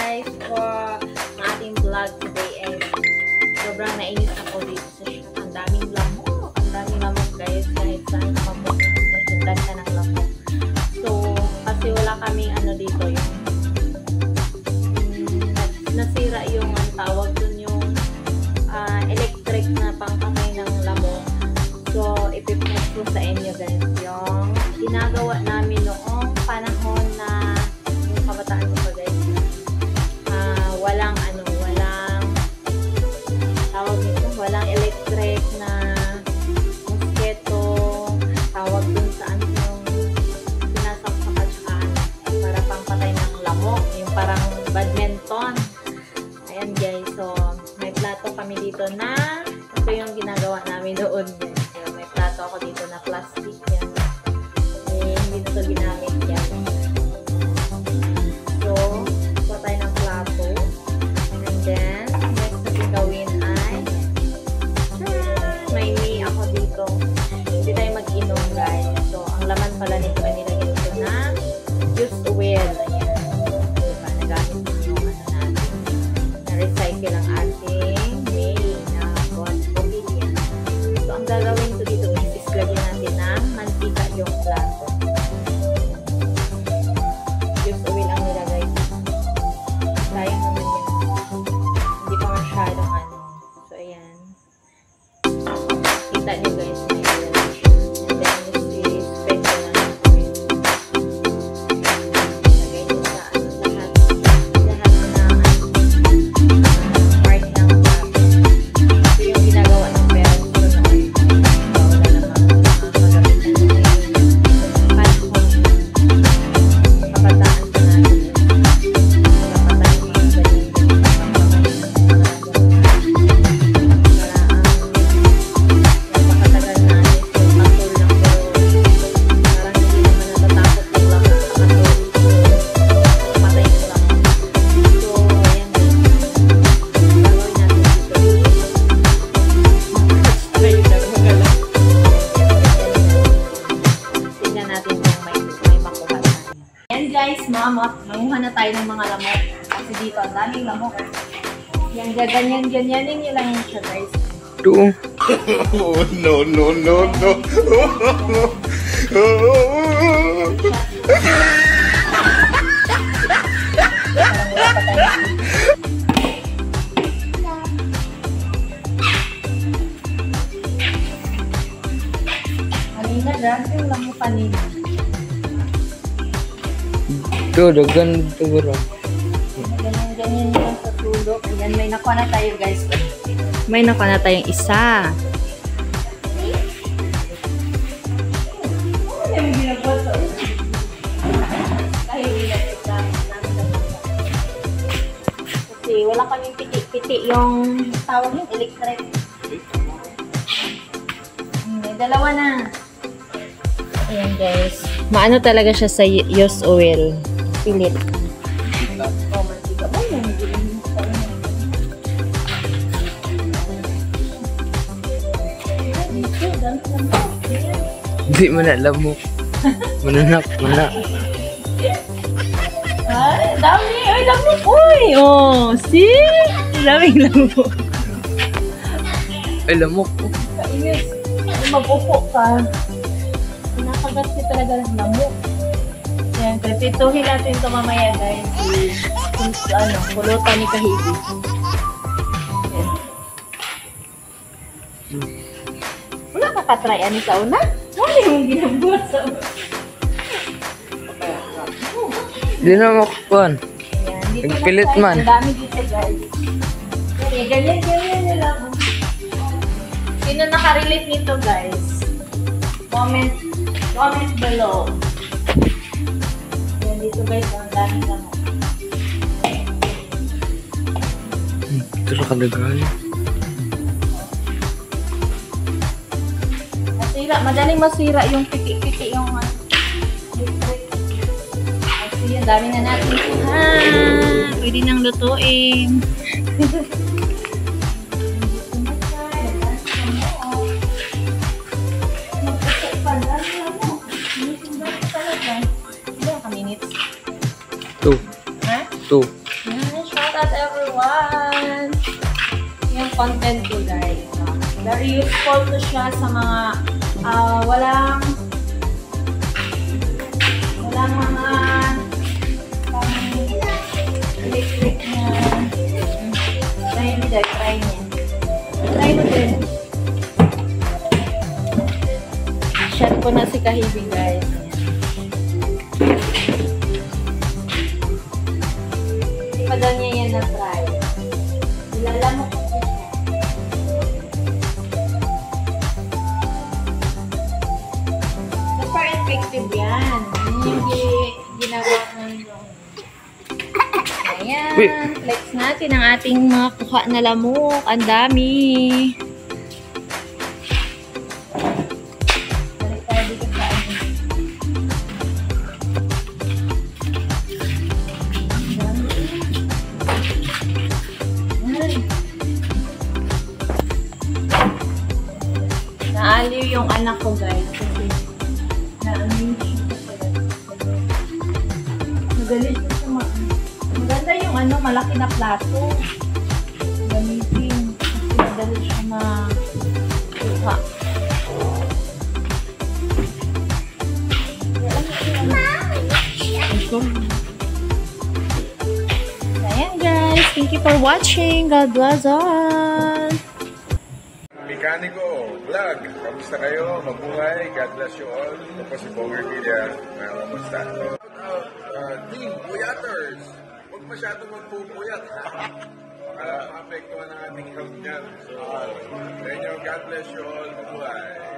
guys for ating vlog today. And sobrang nainis ako dito sa shop. Ang daming lamok. Ang daming lamok guys. Kahit saan nakapunta ka ng lamok. So, kasi wala kaming ano dito yung nasira yung ang tawag dun yung electric na pangkamay ng lamok. So, ipipost ko sa inyo guys yung ginagawa namin noong panahon na yung kabataan ko pa guys. Walang tawag nito, walang electric na mosquito, tawag dun sa ano yung sinasaksak at saka para pangpatay ng lamok, yung parang badminton. Ayan guys, so may plato kami dito na ito yung ginagawa namin doon guys. So, may plato ako dito na plastic yan. Hindi na ito ginamit yan. So, kuha tayo ng plato. And then, next natin gawin ay may may ako dito. Hindi tayo mag-inom guys. So, ang laman pala nito ay nilagay ito na used oil. Ayan. Diba? Nagamit din yung ano natin. Na-recycle ang ating may na bottle. So, ang gagawin ko dito is lagyan natin ng mantika yung plato. Used oil ang nilagay. Sayang naman yan. Hindi pa masyadong ano. So, ayan. Kita nyo guys na ilalagay siya. And then, is spread ko na lang po yun. Lagay nyo sa ano, lahat na part ng plato. So, yung ginagawa ng parents ko noon. Wala namang makakagamit na nila yung panhon. Kabataan ko natin. Kapatay mo yung ganyan. Napakatagal na yung katol lang pero parang hindi naman natatakot yung lamok sa katol. Patay yung lamok. So, ayan guys. Gagawin natin dito. Try yung nagmagalang. Tignan natin kung may makuha tayo. Ayan guys, manguha na tayo ng mga lamok. Kasi dito, ang daming lamok. Yan, ganyan-ganyanin nyo lang siya guys. Doon. Oh, no, no, no, no. Parang wala pa tayo. Halina, grabe yung lamok kanina. Ito, dagan siguro. Ganyan nyo lang sa tulog. Ayan, may nakuha na tayo guys. May nakuha na tayong isa. Kasi wala kaming piti-piti yung tawag yung electric. May dalawa na. Ayan guys. Maano talaga siya sa used oil. Pilit. Oh, mantika ba yan? Hindi mo na lamok. Mananak mo na. Ay, dami! Ay, lamok! Uy! Oh, see? Daming lamok. Ay, lamok ko. Kainis. Ay, mag-upo ka. Nakagat siya talaga ng lamok. Yan, pipituhin natin ito mamaya guys. Kung ano, pulutan ni Kahigi. Yan. Wala ka katry ano sa una? Wala yung ginagawa sa una. Hindi na makukuhan. Ayan, dito Nagpilit na tayo. man. Ang dami dito guys. Okay, ganyan nila. Sino nakarelate nito guys? Comment below. Yan dito guys, ang dami lang. Ito na kadagal. Madaling masira yung piti-piti yung electric. Kasi yan, dami na natin. Pwede nang lutuin. Ilan ka minutes? 2. Ha? 2. Ay, shout out everyone! Yung content ko guys. Very useful to siya sa mga walang mga electric na try niya. Try mo din. Shot ko na si Kahibi guys. Hindi pa daw niya yan na-try. Nilalamok ko siya. Super effective yan. Hindi ginawa ko yung ayan. Flex natin ang ating mga kuha na lamok. Ang dami. Balik tayo dito sa ano. Ang dami. Ayan. Naaliw yung anak ko guys. Kasi naaliw siya sa magaling siya sa maganda yung ano, malaki na plato. Gamitin. Kasi madali siya makuha. Ayan guys. Thank you for watching. God bless all. Mekaniko Vlog, kamusta kayo? Mabuhay, God bless you all. Ito po si Bonger Villa. Kamusta? Team Puyaters, huwag masyadong magpupuyat. Maapektuhan ang ating health niyan. So, God bless you all. Mabuhay.